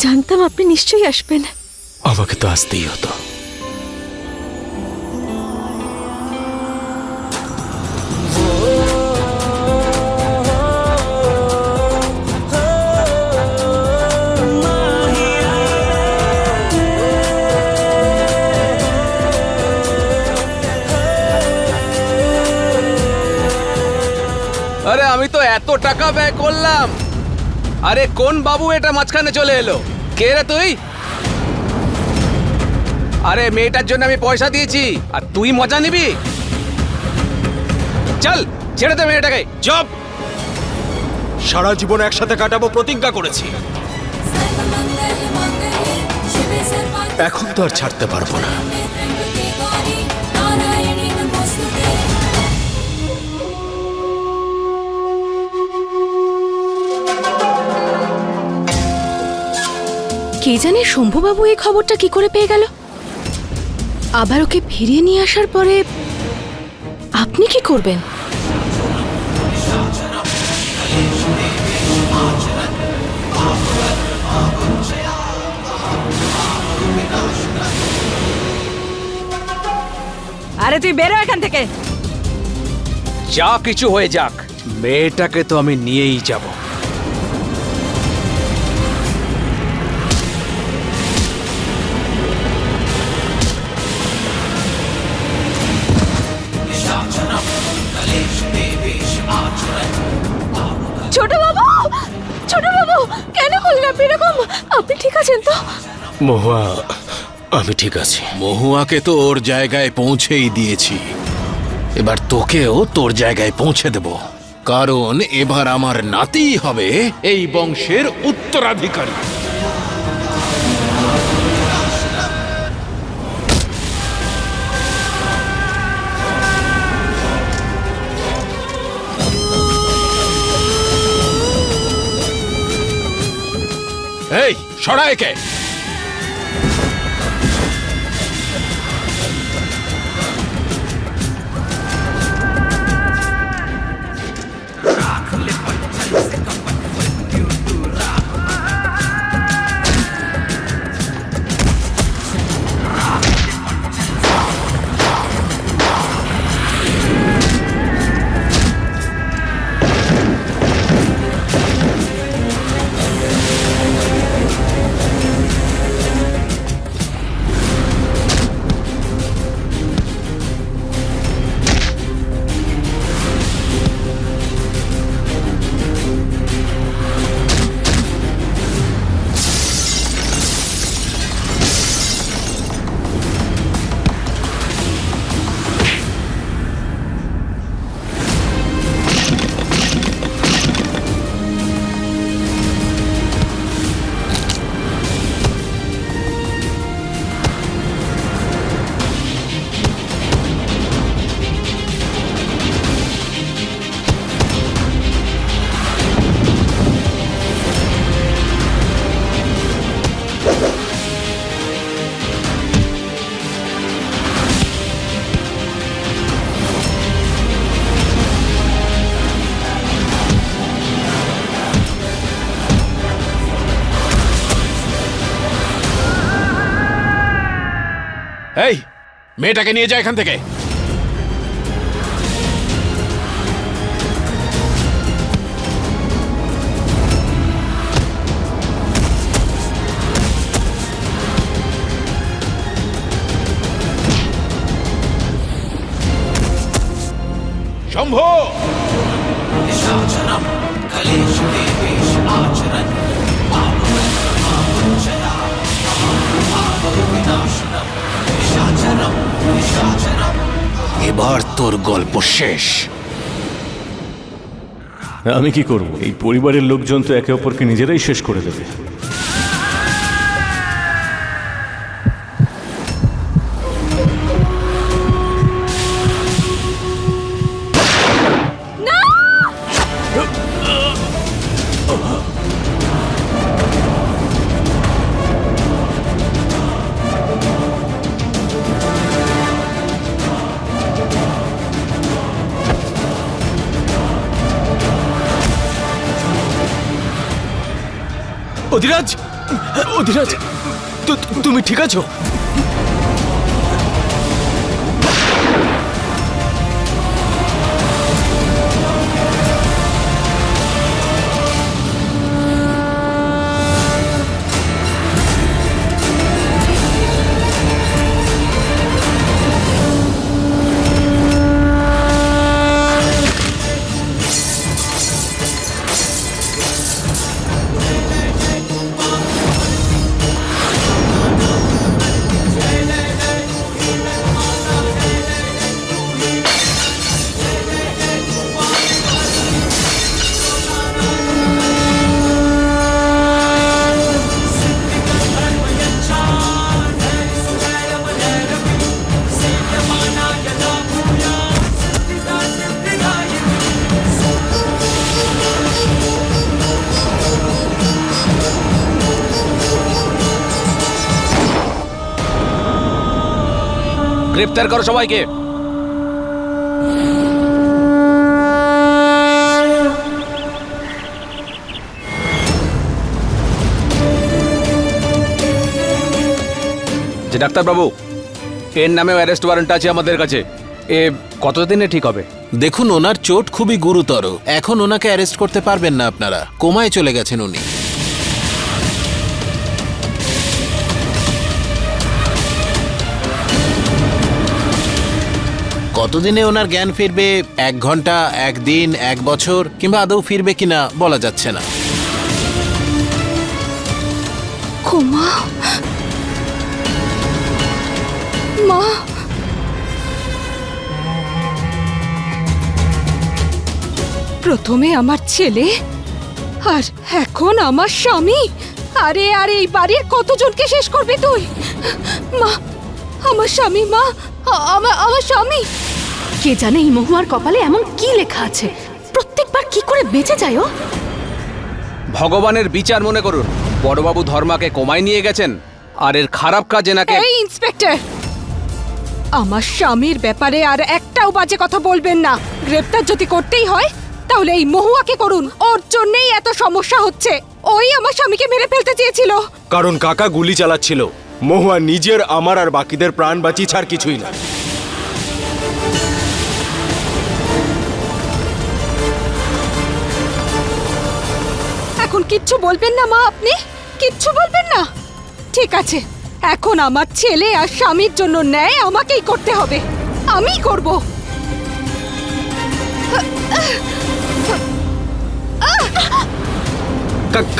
জানতাম আপনি নিশ্চয়ই আসবেন। আমাকে তো আসতেই হতো। আরে আমি তো এত টাকা ব্যয় করলাম, আরে কোন বাবু এটা মাঝখানে চলে এলো? কে রে তুই? আরে মেয়েটার জন্য আমি পয়সা দিয়েছি আর তুই মজা নিবি? চল ছেড়ে দে মেয়েটাকে। চুপ! সারা জীবন একসাথে কাটাবো প্রতিজ্ঞা করেছি, এখন তো আর ছাড়তে পারবো না। কে জানে শম্ভুবাবু এই খবরটা কি করে পেয়ে গেল? আবার ওকে ফিরিয়ে নিয়ে আসার পরে আপনি কি করবেন? আরে তুই বেরো এখান থেকে। যা কিছু হয়ে যাক, মেয়েটাকে তো আমি নিয়েই যাব। ছোট বাবু, ছোট বাবু, কেন করলেন আপনি এরকম? আপনি ঠিক আছেন তো? মহুয়া, আমি ঠিক আছি। মহুয়াকে তো ওর জায়গায় পৌঁছেই দিয়েছি, এবার তোকেও তোর জায়গায় পৌঁছে দেব, কারণ এবার আমার নাতিই হবে এই বংশের উত্তরাধিকারী। এই সরা একে। এই মেয়েটাকে নিয়ে যা এখান থেকে। শম্ভু! এবার তোর গল্প শেষ। আমি কি করব? এই পরিবারের লোকজন তো একে অপরকে নিজেরাই শেষ করে দেবে। অধিরাজ! অধিরাজ, তুমি ঠিক আছো? গ্রেপ্তার করো সবাইকে। যে ডাক্তারবাবু, এর নামেও অ্যারেস্ট ওয়ারেন্ট আছে আমাদের কাছে। এ কতদিনে ঠিক হবে? দেখুন, ওনার চোট খুবই গুরুতর। এখন ওনাকে অ্যারেস্ট করতে পারবেন না আপনারা। কোমায় চলে গেছেন উনি। কতদিনে ওনার জ্ঞান ফিরবে, 1 ঘন্টা, 1 দিন, 1 বছর, কিংবা আদৌ ফিরবে কিনা বলা যাচ্ছে না। কোমা, মা, প্রথমে আমার ছেলে আর এখন আমার স্বামী। আরে আরে, এই বাড়ির কতজনকে শেষ করবি তুই? মা, আমার স্বামী, মা, আমার স্বামী। কে জানে এই মহুয়ার কপালে এমন কি লেখা আছে, প্রত্যেকবার কি করে বেঁচে যায় ও। ভগবানের বিচার মনে করুন। বড়বাবু ধর্মাকে কোমায় নিয়ে গেছেন, আর এর খারাপ কাজ এনাকে। এই ইন্সপেক্টর, আমার স্বামীর ব্যাপারে আর একটাও বাজে কথা বলবেন না। গ্রেপ্তার যদি করতেই হয় তাহলে এই মহুয়াকে করুন। ওর জন্যই এত সমস্যা হচ্ছে। ওই আমার স্বামীকে মেরে ফেলতে চেয়েছিল। কারণ কাকা গুলি চালাচ্ছিল। মহুয়া নিজের, আমার আর বাকিদের প্রাণ বাঁচি ছাড় কিছুই না। এখন কিচ্ছু বলবেন না মা? আপনি কিচ্ছু বলবেন না? ঠিক আছে, এখন আমার ছেলে আর স্বামীর জন্য ন্যায় আমাকেই করতে হবে। আমিই করব।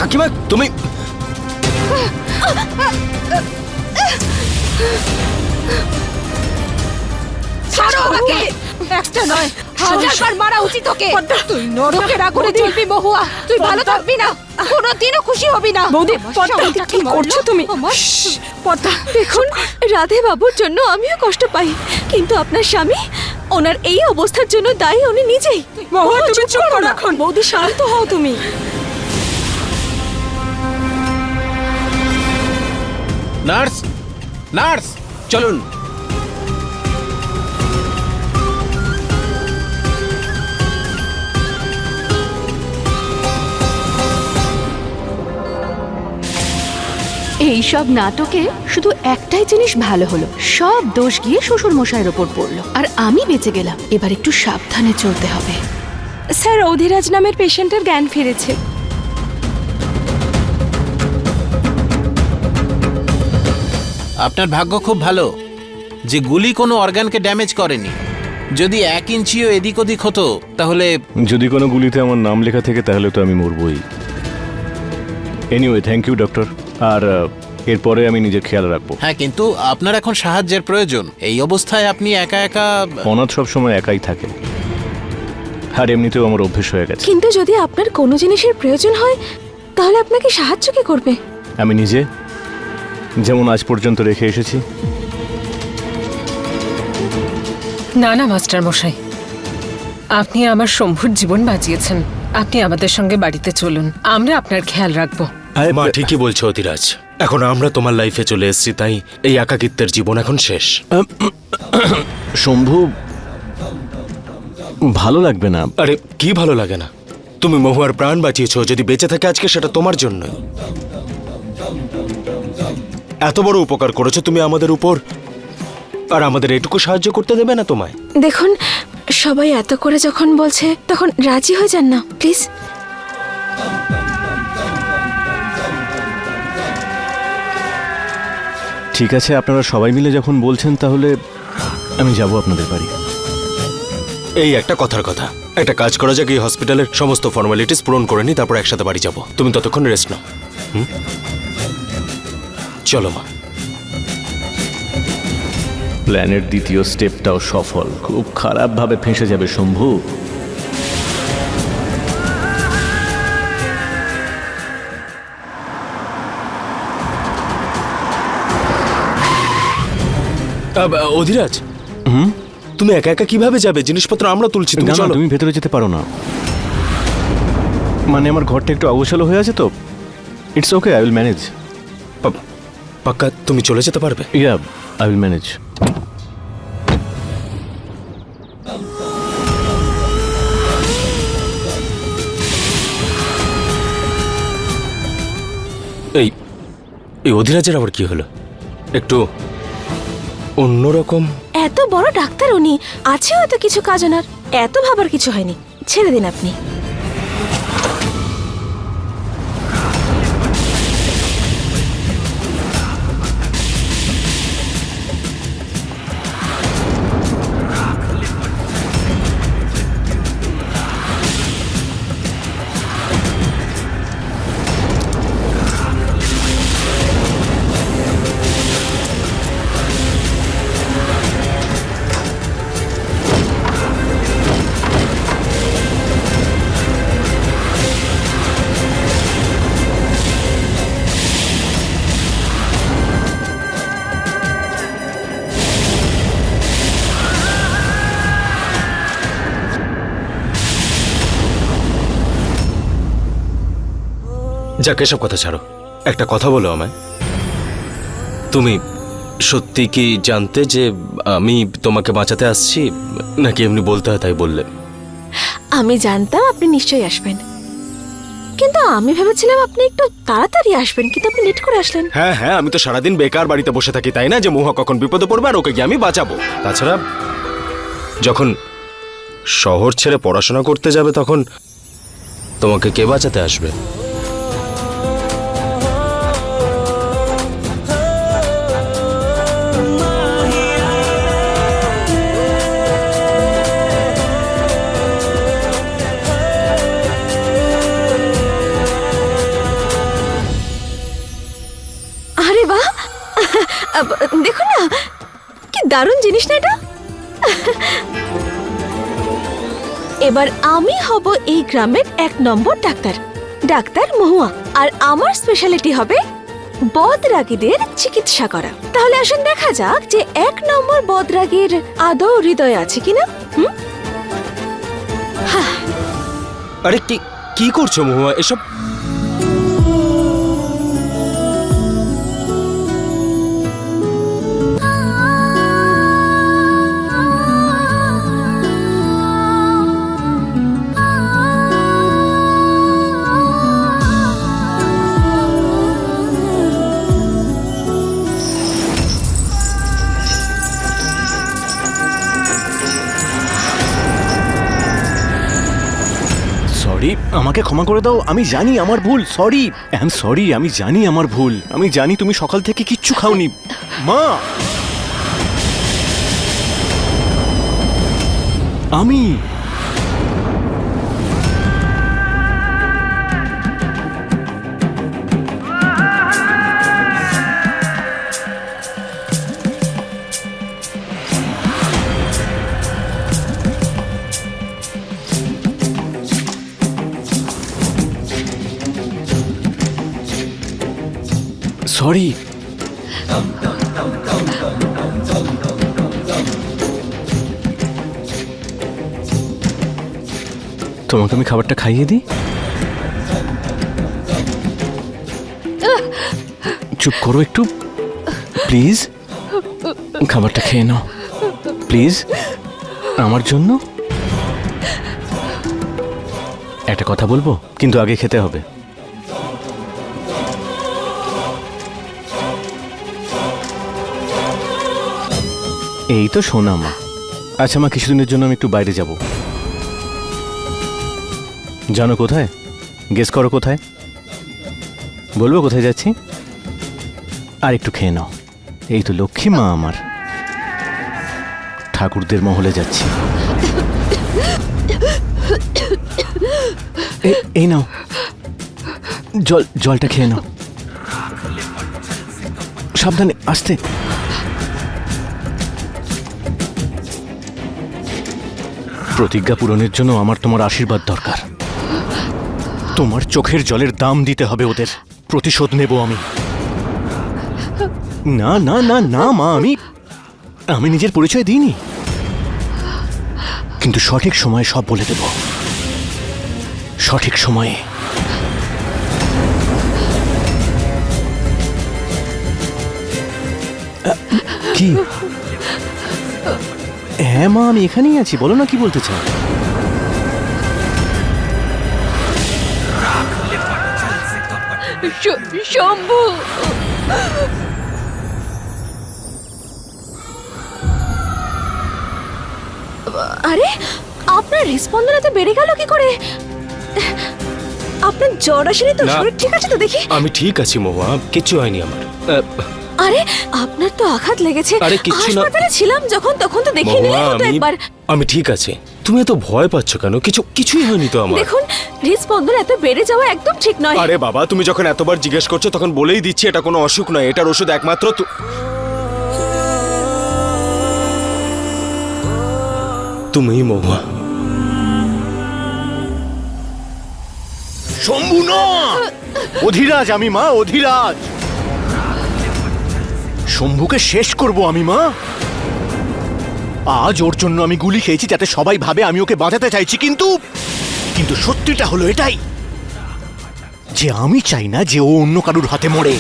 কাকিমা, তুমি ছাড়ো আমাকে। একটা নয়, 1000বার মারা উচিত ওকে। তুই নরকের আগুনে জ্বলবি মহুয়া। তুই ভালো থাকবি না, কোনোদিনও খুশি হবি না। বৌদি, আমার পদ্মা, স্বামীটাকে কি করছো মারলো, তুমি? আমার- পদ্মা, দেখুন, রাধে বাবুর জন্য আমিও কষ্ট পাই, কিন্তু আপনার স্বামী, ওনার এই অবস্থার জন্য দায়ী উনি নিজেই। মহুয়া, তুমি চুপ করো এখন। বৌদি, শান্ত হও তুমি। নার্স, নার্স, চলুন। এই সব নাটকে শুধু একটাই জিনিস ভালো হলো, সব দোষ গিয়ে শ্বশুর মশাইয়ের ওপর পড়লো, আর আমি বেঁচে গেলাম। এবার একটু সাবধানে চলতে হবে। স্যার, অধিরাজ নামের পেশেন্টের জ্ঞান ফিরেছে। আপনার ভাগ্য খুব ভালো যে গুলি কোনো অর্গানকে ড্যামেজ করেনি। যদি 1 ইঞ্চিও এদিক ওদিক হতো তাহলে। যদি কোনো গুলিতে আমার নাম লেখা থাকে তাহলে তো আমি মরবই। Anyway, thank you doctor. আর এরপরে আমি নিজের খেয়াল রাখবো। হ্যাঁ, কিন্তু আপনার এখন সাহায্যের প্রয়োজন। এই অবস্থায় আপনি একা একা। অনাথ সব সময় একাই থাকে, আর এমনিতেও আমার অভ্যেস হয়ে গেছে। কিন্তু যদি আপনার কোনো জিনিসের প্রয়োজন হয় তাহলে আপনাকে সাহায্য কে করবে? আমি নিজে, যেমন আজ পর্যন্ত রেখে এসেছি। না না মাস্টার মশাই, আপনি আমার শম্ভুর জীবন বাঁচিয়েছেন। আপনি আমাদের সঙ্গে বাড়িতে চলুন, আমরা আপনার খেয়াল রাখবো। মা ঠিকই বলছো অধিরাজ। এখন আমরা তোমার লাইফে চলে এসেছি, তাই এই একাকিত্বের জীবন এখন শেষ। শম্ভু, ভালো লাগবে না। আরে কি ভালো লাগে না? তুমি মহুয়ার প্রাণ বাঁচিয়েছো। যদি বেঁচে থাকে আজকে, সেটা তোমার জন্যই। এত বড় উপকার করেছো তুমি আমাদের উপর, আর আমাদের এটুকু সাহায্য করতে দেবে না তোমায়? দেখুন, সবাই এত করে যখন বলছে তখন রাজি হয়ে যান না প্লিজ। ঠিক আছে, আপনারা সবাই মিলে যখন বলছেন তাহলে আমি যাব আপনাদের বাড়ি। এই একটা কথার কথা, একটা কাজ করা যাক, এই হসপিটালের সমস্ত ফর্মালিটিস পূরণ করে নি, তারপর একসাথে বাড়ি যাব। তুমি ততক্ষণ রেস্ট নাও। চলো মা। প্ল্যানের দ্বিতীয় স্টেপটাও সফল। খুব খারাপভাবে ফেঁসে যাবে শম্ভু। অধিরাজ, তুমি একা একা কিভাবে যাবে? জিনিসপত্র আমরা তুলছি, তুমি না, না, চলো। তুমি ভেতরে যেতে পারো না। মানে আমার ঘরটা একটু অগোছালো হয়ে আছে তো। It's okay, I will manage. পাক্কা তুমি চলে যেতে পারবে? ইয়া, আই উইল ম্যানেজ। এই এই অধিরাজের আবার কি হলো? একটু অন্যরকম। এত বড় ডাক্তার উনি, আছে হয়তো কিছু কাজ ওনার, এত ভাবার কিছু হয়নি, ছেড়ে দিন আপনি। যাকে সব কথা ছাড়ো, একটা কথা বলো আমায়। তুমি সত্যি কি জানতে যে আমি তোমাকে বাঁচাতে আসছি, নাকি এমনি বলতে হয় তাই বললে? আমি জানতাম আপনি নিশ্চয়ই আসবেন, কিন্তু আমি ভেবেছিলাম আপনি একটু তাড়াতাড়ি আসবেন, কিন্তু আপনি লেট করে আসলেন। হ্যাঁ হ্যাঁ, আমি তো সারাদিন বেকার বাড়িতে বসে থাকি, তাই না? যে মহুয়া কখন বিপদে পড়বে আর ওকে গিয়ে আমি বাঁচাবো। তাছাড়া যখন শহর ছেড়ে পড়াশোনা করতে যাবে তখন তোমাকে কে বাঁচাতে আসবে? আরে বাহ, দেখুন না কি দারুণ জিনিস না এটা। এবার আমি হব এই গ্রামের 1 নম্বর ডাক্তার, ডাক্তার মহুয়া। আর আমার স্পেশালিটি হবে বদরাগীদের চিকিৎসা করা। তাহলে আসুন দেখা যাক যে 1 নম্বর বদরাগীর আদৌ হৃদয় আছে কিনা। আরে কি কি করছো মহুয়া এসব? সরি, আমাকে ক্ষমা করে দাও। আমি জানি আমার ভুল। Sorry, I am sorry. আমি জানি আমার ভুল। আমি জানি তুমি সকাল থেকে কিচ্ছু খাওনি। মা, আমি সরি। তোমাকে আমি খাবারটা খাইয়ে দিই। চুপ করো একটু প্লিজ। খাবারটা খেয়ে নাও প্লিজ, আমার জন্য। একটা কথা বলবো, কিন্তু আগে খেতে হবে। এই তো শোনা মা। আচ্ছা মা, কিছুদিনের জন্য আমি একটু বাইরে যাব। জানো কোথায়? গেস করো কোথায়? বলবো কোথায় যাচ্ছি? আর একটু খেয়ে নাও। এই তো লক্ষ্মী মা আমার, ঠাকুরদের মহলে যাচ্ছি। এই নাও জলটা খেয়ে নাও, সাবধানে, আস্তে। প্রতিজ্ঞা পূরণের জন্য আমার তোমার আশীর্বাদ দরকার। তোমার চোখের জলের দাম দিতে হবে ওদের, প্রতিশোধ নেব আমি। না না না না মা, আমি নিজের পরিচয় দিইনি, কিন্তু সঠিক সময়ে সব বলে দেব, সঠিক সময়ে। কি? হ্যাঁ মা, আমি এখানেই আছি, বলো না কি বলতে চাও। শম্ভু, আরে আপনার হৃদস্পন্দন এত বেড়ে গেল কি করে? আপনার জ্বর আসেনি তো? না। শরীর ঠিক আছে তো দেখি? আমি ঠিক আছি মহুয়া, কিচ্ছু হয়নি আমার। আরে আপনার তো আঘাত লেগেছে। আরে কিচ্ছু না। হাসপাতালে ছিলাম যখন, তখন তো দেখিয়ে মহুয়া, নিলেই হতো একবার। আমি ঠিক আছি। তুমি এত ভয় পাচ্ছ কেন? কিছুই হয়নি তো আমার। দেখুন, হৃদস্পন্দন এত বেড়ে যাওয়া একদম ঠিক নয়। আরে বাবা, তুমি যখন এতবার জিজ্ঞেস করছো তখন বলেই দিচ্ছি এটা কোনো অসুখ নয়, এটার ওষুধ একমাত্র তুমি মহুয়া। শম্ভু না, অধিরাজ আমি মা, অধিরাজ। শম্ভুকে শেষ করব আমি মা। আজ ওর জন্য আমি গুলি খেয়েছি যাতে সবাই ভাবে আমি ওকে বাঁচাতে চাইছি, কিন্তু সত্যিটা হলো এটাই যে আমি চাই না যে ও অন্য কারুর হাতে মরে।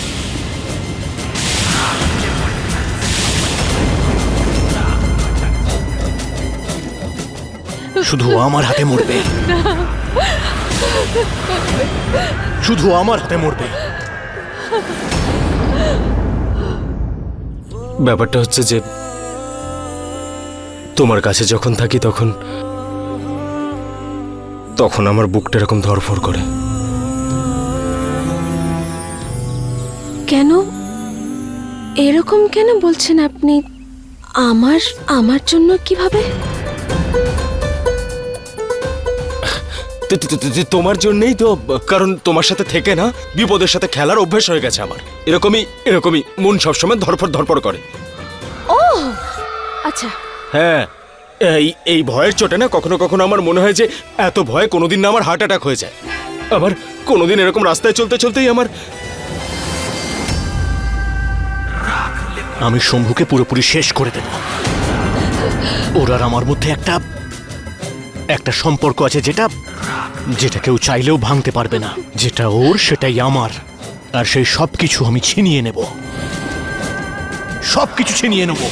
শুধু আমার হাতে মরবে, শুধু আমার হাতে মরবে। ব্যাপারটা হচ্ছে যে তোমার কাছে যখন থাকি তখন আমার বুকটা এরকম ধরফর করে। কেন এরকম কেন বলছেন আপনি? আমার জন্য কিভাবে? তোমার জন্যই তো, কারণ তোমার সাথে থেকে না বিপদের সাথে খেলার অভ্যেস হয়ে গেছে আমার। এরকমই মন সবসময় ধরফর করে। ও আচ্ছা। হ্যাঁ, এই ভয়ের চোটে না কখনো কখনো আমার মনে হয় যে এত ভয় কোনোদিন না আমার হার্ট অ্যাটাক হয়ে যায়। আবার কোনোদিন এরকম রাস্তায় চলতেই আমি শম্ভুকে পুরোপুরি শেষ করে দেব। ওর আর আমার মধ্যে একটা সম্পর্ক আছে যেটা কেউ চাইলেও ভাঙতে পারবে না। যেটা ওর সেটাই আমার, আর সেই সবকিছু আমি ছিনিয়ে নেব, সবকিছু ছিনিয়ে নেব।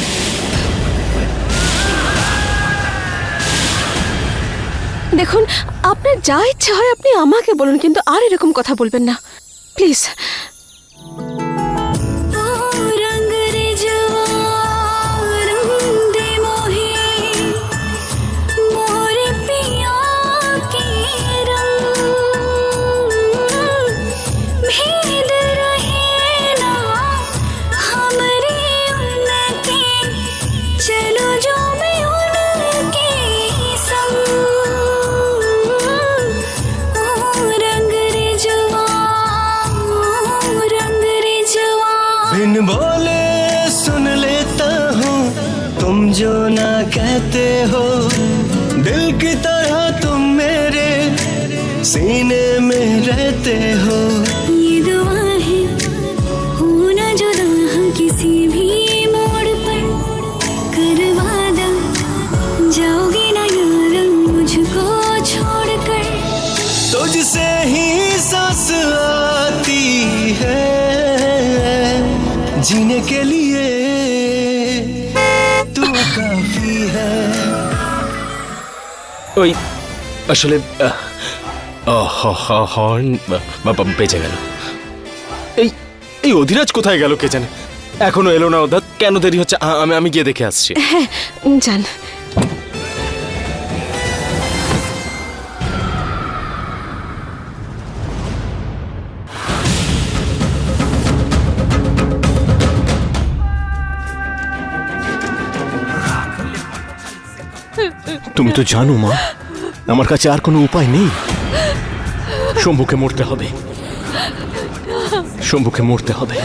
দেখুন, আপনার যা ইচ্ছা হয় আপনি আমাকে বলুন, কিন্তু আর এরকম কথা বলবেন না প্লিজ। बिन बोले सुन लेता हूँ तुम जो ना कहते हो, दिल की तरह तुम मेरे सीने में रहते हो। ये दुआ है हो ना जुदा हम किसी भी मोड़ पर, कर वादा जाओगे ना यार मुझको छोड़कर। तुझसे ही सांस आती है जीने के लिए, तू काफी है। ওই আসলে হর্ন বেঁচে গেল। এই অধিরাজ কোথায় গেল কে জানে, এখনো এলো না। ওদা কেন দেরি হচ্ছে? আমি গিয়ে দেখে আসছি। হ্যাঁ যান। তুমি তো জানো মা, আমার কাছে আর কোনো উপায় নেই। শম্ভুকে মরতে হবে, শম্ভুকে মরতে হবে।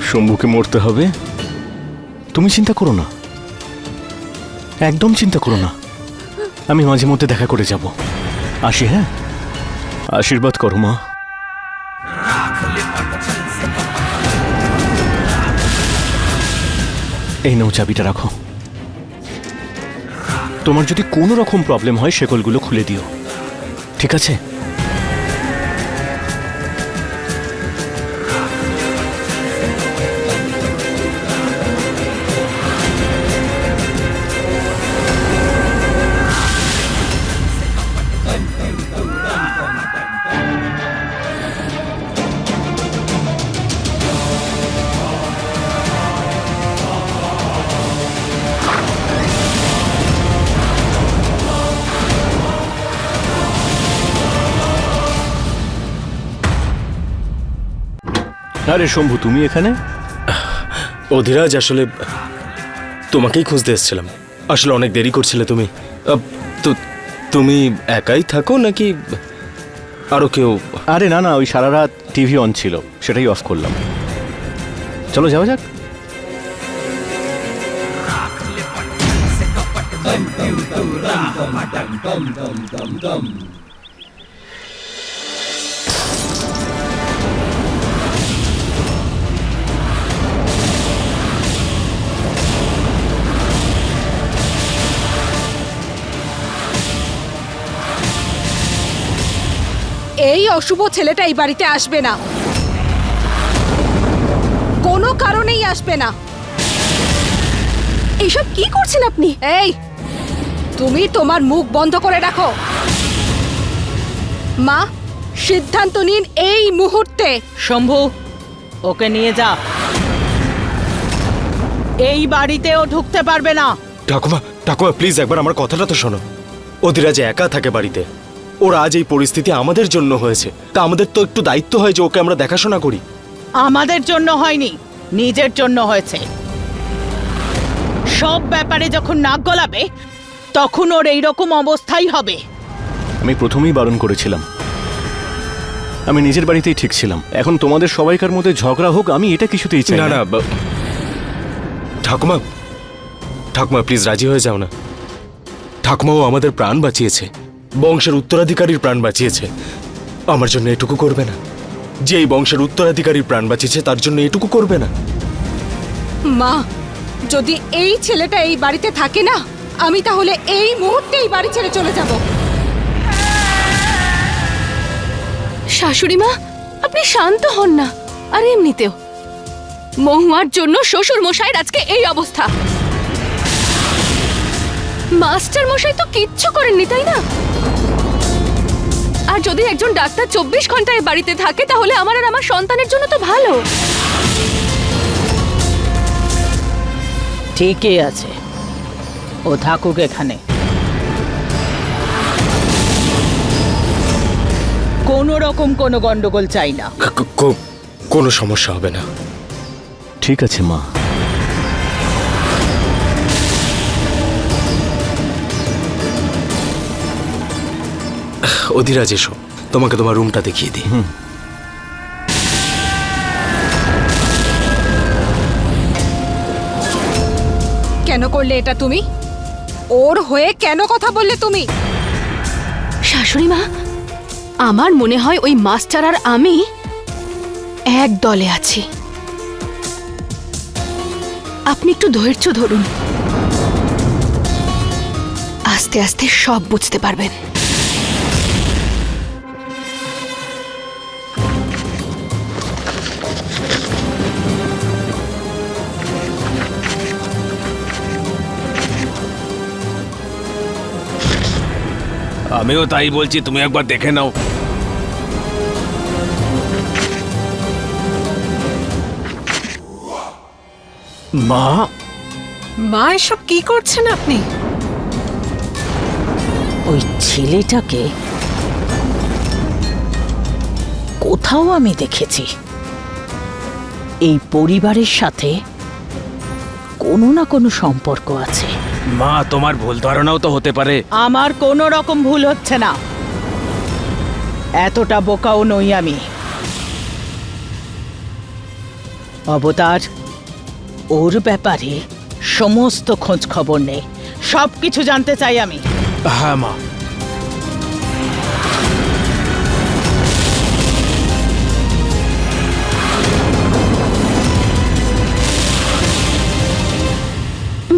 শম্ভুকে মরতে হবে। তুমি চিন্তা করো না, একদম চিন্তা করো না। আমি মাঝে মধ্যে দেখা করে যাব। আসি, হ্যাঁ? আশীর্বাদ করো মা। এই নাও চাবিটা, রাখো। তোমার যদি কোনো রকম প্রবলেম হয় শেকলগুলো খুলে দিও, ঠিক আছে? আরে শম্ভু, তুমি এখানে? অধিরাজ, আসলে তোমাকেই খুঁজতে এসেছিলাম। আসলে অনেক দেরি করছিলে তুমি। তো তুমি একাই থাকো নাকি আরো কেউ? আরে না না, ওই সারা রাত টিভি অন ছিল, সেটাই অফ করলাম। চলো যাওয়া যাক। এই অশুভ ছেলেটা এই বাড়িতে আসবে না, কোনো কারণেই আসবে না। এইসব কি করছেন আপনি? এই, তুমি তোমার মুখ বন্ধ করে রাখো। মা, সিদ্ধান্ত নিন এই মুহূর্তে। শম্ভু, ওকে নিয়ে যা। এই বাড়িতে ও ঢুকতে পারবে না। ঠাকুমা, ঠাকুমা প্লিজ একবার আমার কথাটা তো শোনো। অধিরাজ একা থাকে বাড়িতে। ওর আজ এই পরিস্থিতি আমাদের জন্য হয়েছে, তা আমাদের তো একটু দায়িত্ব হয় যে ওকে আমরা দেখাশোনা করি। আমাদের জন্য হয়নি, নিজের জন্য হয়েছে। সব ব্যাপারে যখন নাক গলাবে তখন ওর এইরকম অবস্থাই হবে। আমি প্রথমেই বারণ করেছিলাম। আমি নিজের বাড়িতেই ঠিক ছিলাম। এখন তোমাদের সবাইকার মধ্যে ঝগড়া হোক, আমি এটা কিছুতেই চাই না না ঠাকুমা, ঠাকুমা প্লিজ রাজি হয়ে যাও না। ঠাকুমাও আমাদের প্রাণ বাঁচিয়েছে, বংশের উত্তরাধিকারীর প্রাণ বাঁচিয়েছে। আমার জন্য এটুকু করবে না? যে এই বংশের উত্তরাধিকারীর প্রাণ বাঁচিয়েছে তার জন্য এটুকু করবে না? মা, যদি এই ছেলেটা এই বাড়িতে থাকে না, আমি তাহলে এই মুহূর্তে এই বাড়ি ছেড়ে চলে যাব। শাশুড়ি মা, আপনি শান্ত হন না। আর এমনিতেও মহুয়ার জন্য শ্বশুর মশাইয়ের আজকে এই অবস্থা। মাস্টার মশাই তো কিচ্ছু করেননি, তাই না? আর যদি একজন ডাক্তার 24 ঘন্টায় বাড়িতে থাকে তাহলে আমার আর আমার সন্তানের জন্য তো ভালো। ঠিকই আছে, ও থাকুক এখানে। কোনো রকম কোনো গন্ডগোল চাই না। কোনো সমস্যা হবে না। ঠিক আছে মা। অধিরাজ এসো, তোমাকে তোমার রুমটা দেখিয়ে দিই। কেন করলে এটা তুমি? ওর হয়ে কেন কথা বললে তুমি? শাশুড়ি মা, আমার মনে হয় ওই মাস্টার আর আমি এক দলে আছি। আপনি একটু ধৈর্য ধরুন, আস্তে আস্তে সব বুঝতে পারবেন। আমিও তাই বলছি, তুমি একবার দেখে নাও। মা, মা, এসব কি করছেন আপনি? ওই ছেলেটাকে কোথাও আমি দেখেছি। এই পরিবারের সাথে কোনো না কোনো সম্পর্ক আছে। মা, তোমার ভুল ধারণাও তো হতে পারে। আমার কোনো রকম ভুল হচ্ছে না, এতটা বোকাও নই আমি। অবতার, ওর ব্যাপারে সমস্ত খোঁজ খবর নেই, সব কিছু জানতে চাই আমি। হ্যাঁ মা।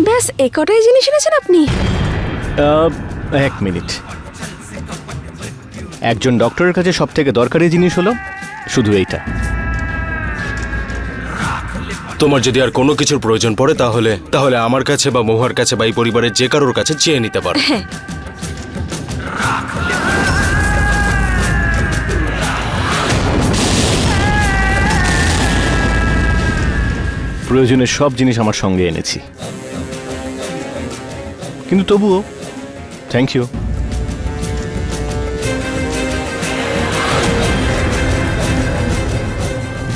ব্যাস এ কটাই জিনিস এনেছেন আপনি? এক মিনিট। একজন ডক্টরের কাছে সব থেকে দরকারি জিনিস হলো শুধু এইটা। তোমার যদি আর কোনো কিছুর প্রয়োজন পড়ে তাহলে আমার কাছে বা মহুয়ার কাছে বা এই পরিবারের যে কারোর কাছে চেয়ে নিতে পারো। হ্যাঁ, প্রয়োজনের সব জিনিস আমার সঙ্গে এনেছি, কিন্তু তবুও থ্যাংক ইউ।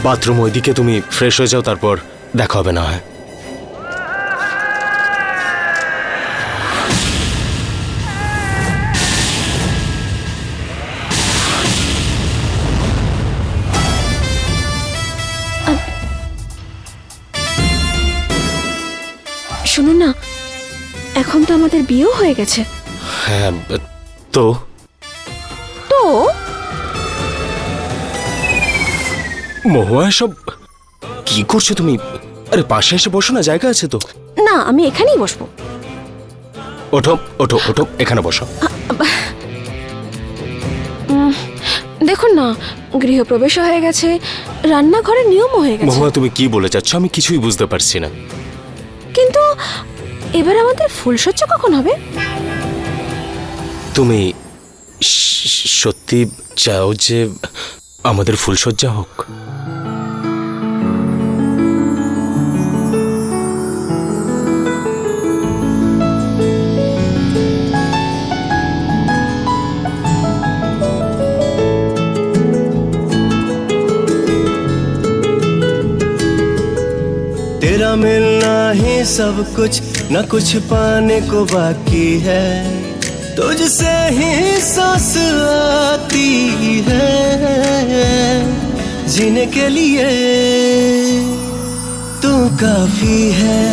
বাথরুম ওইদিকে, তুমি ফ্রেশ হয়ে যাও, তারপর দেখা হবে না হয়। শুনুন না, এখন তো আমাদের বিয়েও হয়ে গেছে। হ্যাঁ, তো তো মহুয়া সব কি করছো তুমি? আরে পাশে এসে বসো না, জায়গা আছে তো। না, আমি এখানেই বসবো। ওঠো ওঠো ওঠো, এখানে বসো। দেখুন না, গৃহপ্রবেশ হয়ে গেছে, রান্নাঘরের নিয়মও হয়ে গেছে, মহুয়া তুমি কি বলে যাচ্ছ? আমি কিছুই বুঝতে পারছি না। কিন্তু এবার আমাদের ফুলসজ্জা কখন হবে? তুমি সত্যি চাও যে আমাদের ফুলসজ্জা হোক? तेरा मिलना ही सब कुछ, न कुछ पाने को बाकी है, तुझसे ही सांस आती है, जीने के लिए तू काफी है,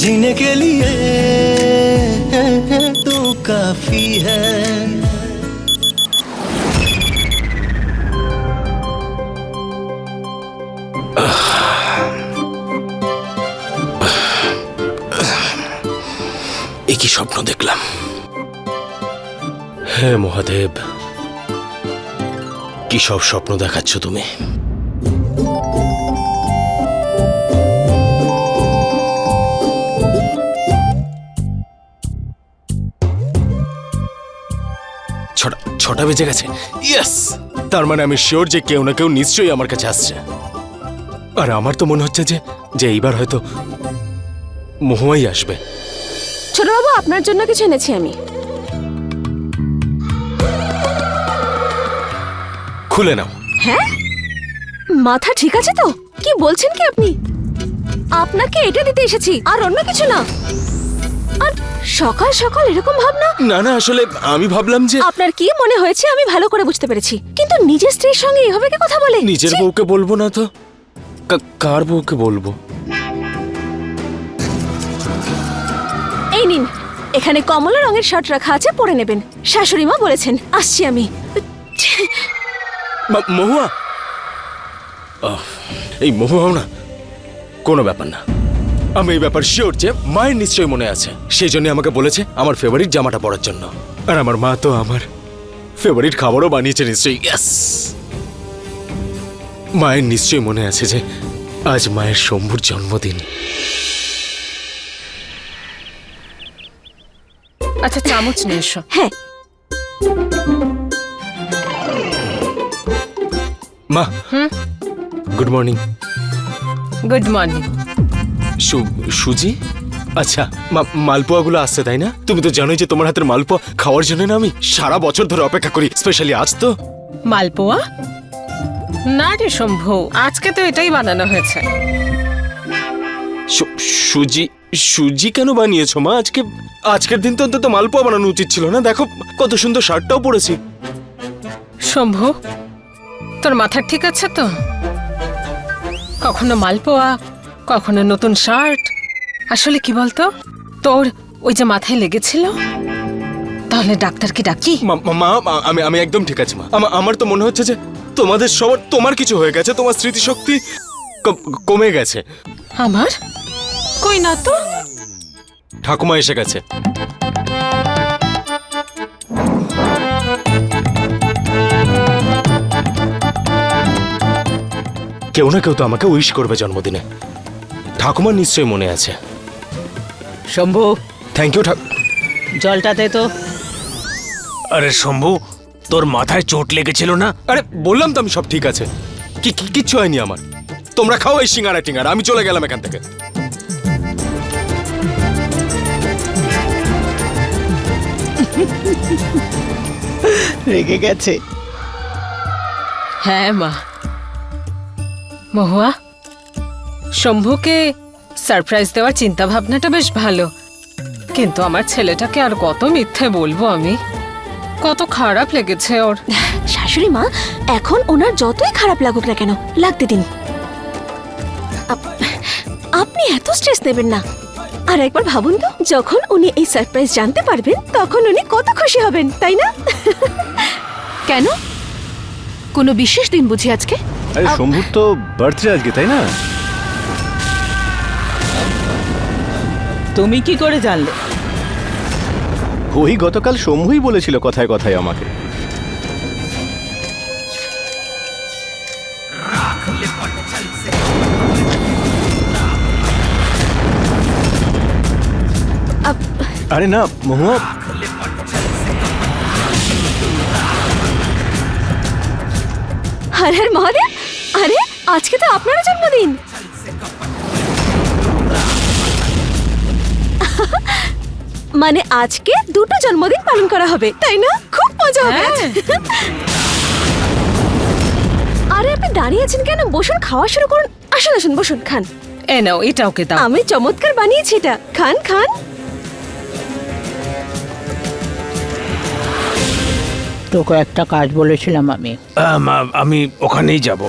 जीने के लिए तू काफी है। একই স্বপ্ন দেখলাম। হে মহাদেব, কি সব স্বপ্ন দেখাচ্ছ তুমি? ছটা বেজে গেছে। ইয়েস, তার মানে আমি শিওর যে কেউ না কেউ নিশ্চয়ই আমার কাছে আসছে। আর আমার তো মনে হচ্ছে যে এইবার হয়তো মহুয়াই আসবে। ছোটবাবু, আপনার জন্য কিছু এনেছি আমি। খুলে নাও। হ্যাঁ, মাথা ঠিক আছে তো? কি বলছেন কি আপনি? আপনাকে এটা দিতে এসেছি, আর অন্য কিছু না। আর সকাল সকাল এরকম ভাবনা? না না, আসলে আমি ভাবলাম যে আপনার কি মনে হয়েছে আমি ভালো করে বুঝতে পেরেছি, কিন্তু নিজের স্ত্রীর সঙ্গে এভাবে কি কথা বলে? নিজের ছি! বউকে বলবো না তো কার বউকে বলবো? এই নিন, এখানে কমলা রঙের শার্ট রাখা আছে, পরে নেবেন। শাশুড়ি মা বলেছেন। আসছি আমি। মহুয়া, এই মহুয়াও না, কোনো ব্যাপার না। আমি এই ব্যাপার শিওর যে মায়ের নিশ্চয়ই মনে আছে, সেই জন্য আমাকে বলেছে আমার ফেভারিট জামাটা পরার জন্য। আর আমার মা তো আমার ফেভারিট খাবারও বানিয়েছে নিশ্চয়ই। ইয়েস, মায়ের নিশ্চয়ই মনে আছে যে আজ মায়ের শম্ভুর জন্মদিন। আচ্ছা চামচ নিয়ে এসো। হ্যাঁ, মা, গুড মর্নিং। Good morning. সুজি? আচ্ছা, মালপোয়াগুলো আসছে তাই না? তুমি তো জানোই যে তোমার হাতের মালপোয়া খাওয়ার জন্য না আমি সারা বছর ধরে অপেক্ষা করি, স্পেশালি আজ তো। মালপোয়া? না রে শম্ভু, আজকে তো এটাই বানানো হয়েছে। সুজি? সুজি কেন বানিয়েছো মা? আজকের দিন তো অন্তত মালপোয়া বানানো উচিত ছিল না? দেখো কত সুন্দর শার্টটাও পরেছি। শম্ভু, তোর মাথা ঠিক আছে তো? কখনো মালপোয়া, কখনো নতুন শার্ট। আসলে কি বলতো, তোর ওই যে মাথায় লেগেছিল, তাহলে ডাক্তারকে ডাকি? মা, আমি একদম ঠিক আছে মা। আমার তো মনে হচ্ছে যে তোমাদের সবার তোমার কিছু হয়ে গেছে, তোমার স্মৃতিশক্তি কমে গেছে। আমার কই না তো। ঠাকুমা এসে গেছে। কেউ না কেউ তো আমাকে উইশ করবে জন্মদিনে। ঠাকুমার নিশ্চয়ই মনে আছে। Shambhu, thank you. জলটা দে তো। আরে শম্ভু, তোর মাথায় চোট লেগেছিল না? আরে বললাম তো আমি সব ঠিক আছে, কিচ্ছু হয়নি আমার। তোমরা খাও এই সিঙ্গারা টিঙ্গারা, আমি চলে গেলাম এখান থেকে। রেগে গেছে। হ্যাঁ মা। মহুয়া, শম্ভুকে সারপ্রাইজ দেওয়ার চিন্তা ভাবনাটা বেশ ভালো, কিন্তু আমার ছেলেটাকে আর কত মিথ্যে বলবো আমি। কত খারাপ লেগেছে ওর। শাশুড়ি মা, এখন ওনার যতই খারাপ লাগুক না কেন, লাগতে দিন। আপনি এত স্ট্রেস নেবেন না। আর একবার ভাবুন তো, যখন উনি এই সারপ্রাইজ জানতে পারবেন তখন উনি কত খুশি হবেন, তাই না? কেন, কোনো বিশেষ দিন বুঝি আজকে? আরে শম্ভুর তো বার্থডে আজকে, তাই না? তুমি কি করে জানলে? ওই গতকাল শম্ভুই বলেছিল কথায় কথায় আমাকে। আরে না মহুয়া, হর হর মহাদেব! আরে আজকে তো আপনার জন্মদিন। মানে আজকে দুটো জন্মদিন পালন করা হবে, তাই না? খুব মজা হবে আজ। আরে আপনি দাঁড়িয়ে আছেন কেন? বসুন, খাওয়া শুরু করুন। আসুন আসুন, বসুন, খান। এ নাও, এটা ওকে দাও। আমি চমৎকার বানিয়েছি এটা, খান খান। তোকে একটা কাজ বলেছিলাম আমি। আমি ওখানেই যাব।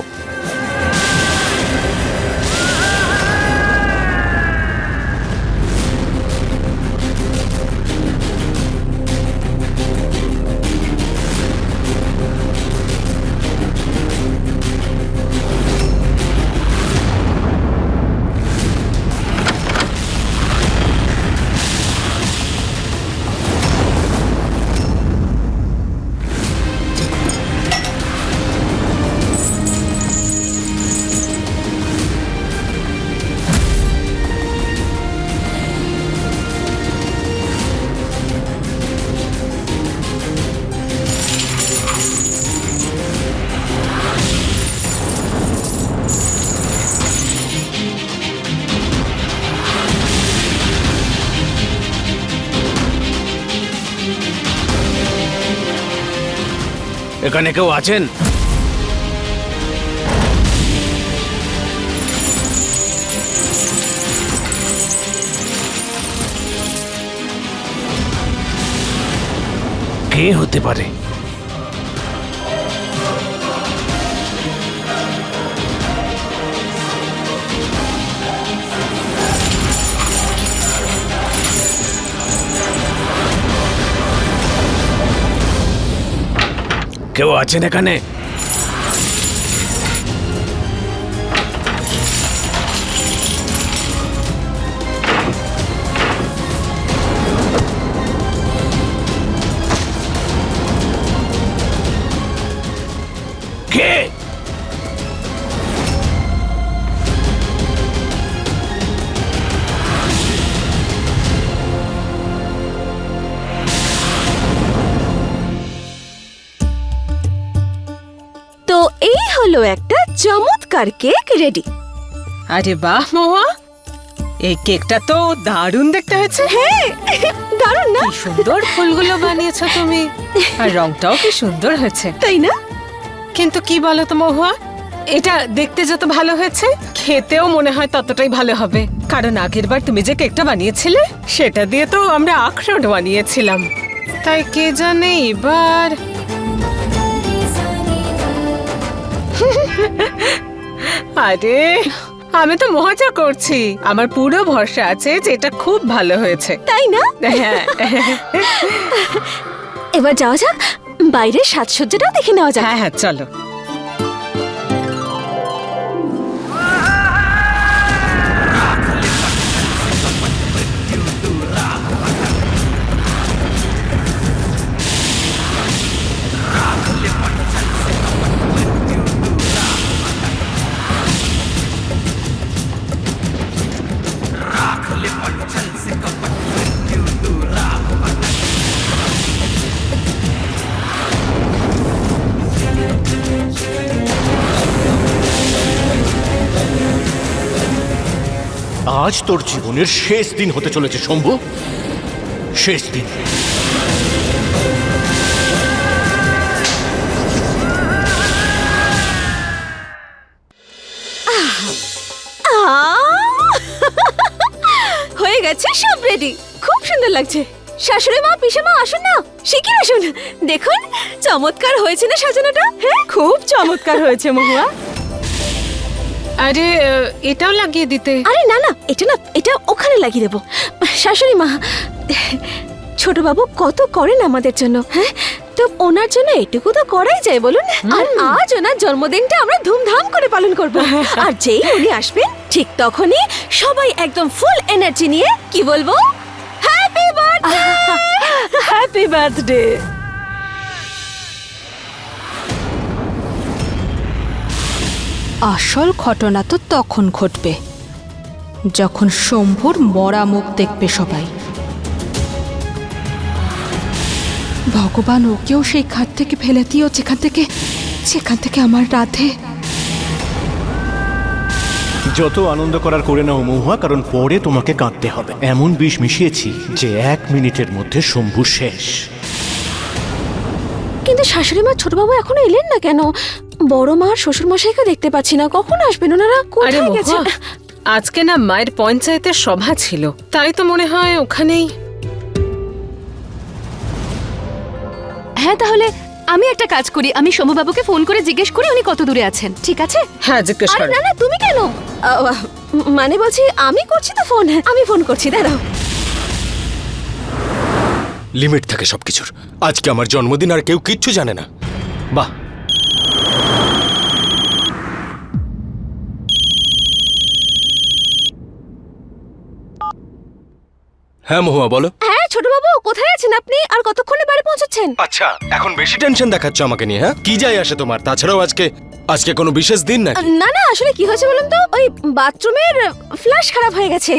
এখানে কেউ আছেন? কে হতে পারে? কেউ আছেন এখানে? কে? হলো একটা চমৎকার কেক রেডি। আরে বাহ মহুয়া, এই কেকটা তো দারুণ দেখতে হয়েছে। হ্যাঁ, দারুণ না? কি সুন্দর ফুলগুলো বানিয়েছো তুমি, আর রংটাও কি সুন্দর হয়েছে, তাই না? কিন্তু কি বলো তো মহুয়া, এটা দেখতে যত ভালো হয়েছে খেতেও মনে হয় ততটাই ভালো হবে, কারণ আগের বার তুমি যে কেকটা বানিয়েছিলে সেটা দিয়ে তো আমরা আখরোট বানিয়েছিলাম। তাই কে জানে এবার। আরে আমি তো মজা করছি, আমার পুরো ভরসা আছে যে এটা খুব ভালো হয়েছে। তাই না? হ্যাঁ। এবার যাওয়া যাক, বাইরের সাজসজ্জাটাও দেখে নেওয়া যাক। হ্যাঁ হ্যাঁ চলো। আজ তোর জীবনের শেষ দিন হতে চলেছে শম্ভু, শেষ দিন। হয়ে গেছে, সব রেডি। খুব সুন্দর লাগছে। শাশুড়ি মা, পিসেমা, আসুন না, শিগগির আসুন। দেখুন চমৎকার হয়েছে না সাজানোটা? হ্যাঁ, খুব চমৎকার হয়েছে মহুয়া। আরে এটাও লাগিয়ে দিতে। আরে না না, এটা না, এটা ওখানে লাগিয়ে দেবো। শাশুড়ি মা, ছোট বাবু কত করেন আমাদের জন্য, হ্যাঁ, তো ওনার জন্য এটুকু তো করাই যায় বলুন। আর আজ ওনার জন্মদিনটা আমরা ধুমধাম করে পালন করব। আর যেই উনি আসবেন ঠিক তখনই সবাই একদম ফুল এনার্জি নিয়ে কি বলবো, হ্যাপি বার্থডে, হ্যাপি বার্থডে। আসল ঘটনা তো তখন ঘটবে যখন শম্ভুর মরা মুখ দেখবে সবাই। ভগবান ওকেও সেই খাট থেকে ফেলে দিও যেখান থেকে আমার রাধে। যত আনন্দ করার করে নাও মহুয়া, কারণ পরে তোমাকে কাঁদতে হবে। এমন বিষ মিশিয়েছি যে 1 মিনিটের মধ্যে শম্ভু শেষ। কিন্তু শাশুড়ি মা, ছোট বাবু এখনো এলেন না কেন? বড় মা আর শ্বশুর মশাইকে দেখতে পাচ্ছি না, কখন আসবেন ওনারা? আরে কোথায় গেছেন? মহুয়া, আজকে না মায়ের পঞ্চায়েতের সভা ছিল, তাই তো মনে হয় ওখানেই। হ্যাঁ, তাহলে আমি একটা কাজ করি, আমি শম্ভুবাবুকে ফোন করে জিজ্ঞেস করি উনি কত দূরে আছেন, ঠিক আছে? হ্যাঁ জিজ্ঞেস আরে করো। না না, তুমি কেন? মানে বলছি আমি করছি তো ফোন, আমি ফোন করছি, দাঁড়াও। লিমিট থাকে সবকিছুর। আজকে আমার জন্মদিন আর কেউ কিচ্ছু জানে না। বাহ, হ্যাঁ মহুয়া বলো। হ্যাঁ ছোট বাবু, কোথায় আছেন আপনি? আর কতক্ষণে বাড়ি পৌঁছাচ্ছেন? আচ্ছা, এখন বেশি টেনশন দেখাচ্ছ আমাকে নিয়ে, হ্যাঁ? কি যায় আসে তোমার? তাছাড়াও আজকে কোনো বিশেষ দিন নাকি? না না, আসলে কি হয়েছে বলুন তো, ওই বাথরুমের ফ্ল্যাশ খারাপ হয়ে গেছে,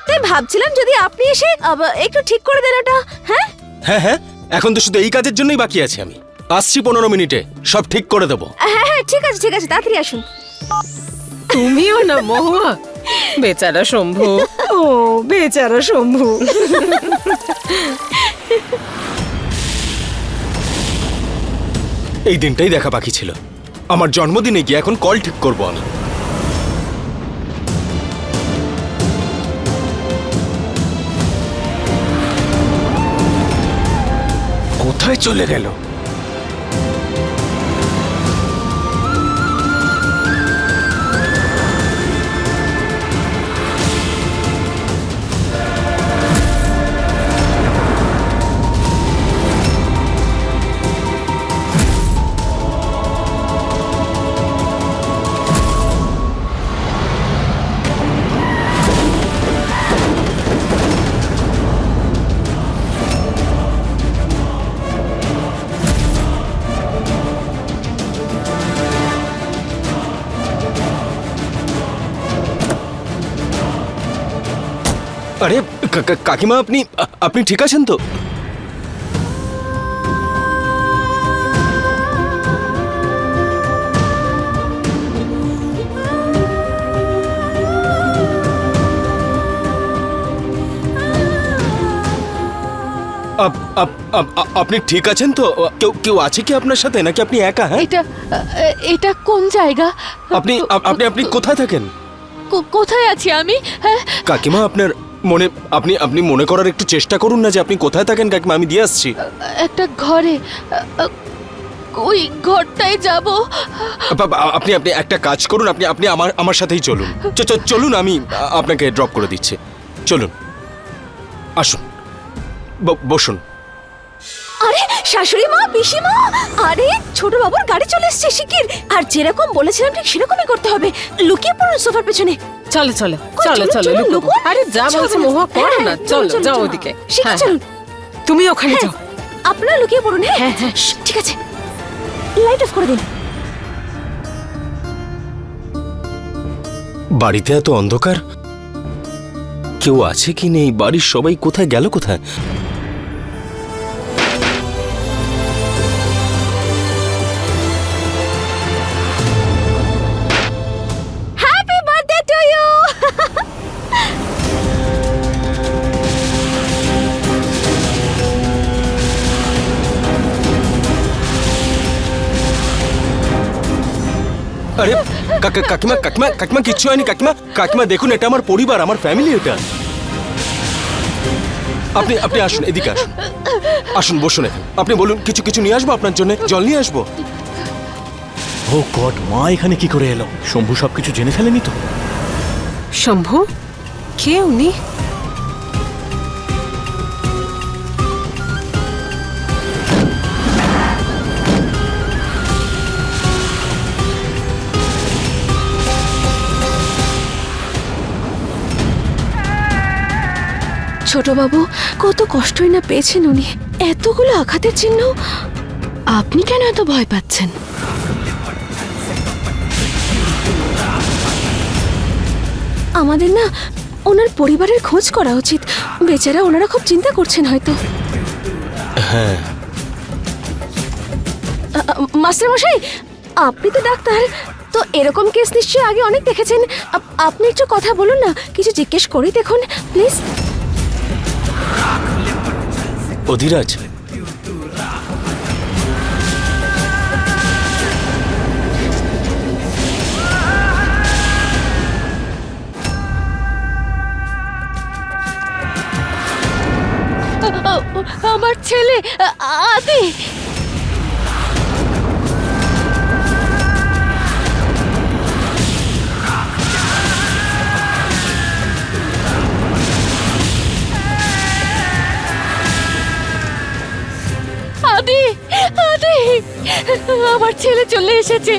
তাই ভাবছিলাম যদি আপনি এসে একটু ঠিক করে দেন ওটা। হ্যাঁ হ্যাঁ হ্যাঁ, এখন তো শুধু এই কাজের জন্যই বাকি আছে। আমি আসছি 15 মিনিটে, সব ঠিক করে দেবো। হ্যাঁ হ্যাঁ, ঠিক আছে ঠিক আছে, তাড়াতাড়ি আসুন। তুমিও না মহুয়া, বেচারা শম্ভু। ও বেচারা শম্ভু। এই দিনটাই দেখা বাকি ছিল। আমার জন্মদিনে গিয়ে এখন কল ঠিক করব আমি। কোথায় চলে গেল? আরে কাকিমা, আপনি ঠিক আছেন তো? আপনি ঠিক আছেন তো? কেউ কেউ আছে কি আপনার সাথে, নাকি আপনি একা? হ্যাঁ, এটা কোন জায়গা? আপনি আপনি আপনি কোথায় থাকেন? কোথায় আছি আমি? হ্যাঁ, কাকিমা আপনার মনে আপনি আপনি মনে করার একটু চেষ্টা করুন না যে আপনি কোথায় থাকেন কাকিমা। আমি দিয়ে আসছি। একটা ঘরে। ওই ঘরটায় যাব। আপনি আপনি একটা কাজ করুন, আপনি আপনি আমার সাথেই চলুন। চলুন, আমি আপনাকে ড্রপ করে দিচ্ছি। চলুন, আসুন, বসুন। আরে শাশুড়ি মা, পিসিমা, আরে ছোট বাবুর গাড়ি চলে এসেছে শিগগির। আর যেরকম বলেছিলাম ঠিক সেরকমই করতে হবে। লুকিয়ে পড়ুন সোফার পেছনে। চলো চলো চলো চলুন, চলো চলুন, লুকো। লুকোন। আরে যা কিচ্ছু বলছে হবে না। মহুয়া করো না। হ্যাঁ, চলো চলুন, যাও চলুন। ওদিকে। শিগগির হ্যাঁ, চলুন। তুমি ওখানে যাও। আপনারা লুকিয়ে পড়ুন। হ্যাঁ হ্যাঁ। ঠিক আছে, লাইট অফ করে দিন। বাড়িতে এত অন্ধকার, কেউ আছে কি নেই? বাড়ির সবাই কোথায় গেল? কোথায়? Happy birthday to you. আরে কাকিমা কাকিমা কাকিমা, কিচ্ছু হয়নি কাকিমা। কাকিমা দেখুন, এটা আমার পরিবার, আমার ফ্যামিলি এটা। আপনি আপনি আসুন, এদিকে আসুন। আসুন, বসুন এখানে। আপনি বলুন, কিছু কিছু নিয়ে আসবো আপনার জন্য? জল নিয়ে আসবো? ও গড, মা এখানে কি করে এলো? শম্ভু সবকিছু জেনে ফেলেনি তো? শম্ভু, কে উনি? ছোট বাবু কত কষ্টই না পেয়েছেন উনি। এতগুলো আঘাতের চিহ্ন। আপনি কেন এত ভয় পাচ্ছেন? আমাদের না ওনার পরিবারের খোঁজ করা উচিত। বেচারা, ওনারা খুব চিন্তা করছেন হয়তো। হ্যাঁ। মাস্টার মশাই, আপনি তো ডাক্তার, তো এরকম কেস নিশ্চয়ই আগে অনেক দেখেছেন। আপনি একটু কথা বলুন না, কিছু জিজ্ঞেস করেই দেখুন প্লিজ। অধিরাজ, আমার ছেলে আদি। আদি, আদি, আমার ছেলে চলে এসেছে।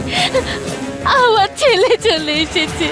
আমার ছেলে চলে এসেছে।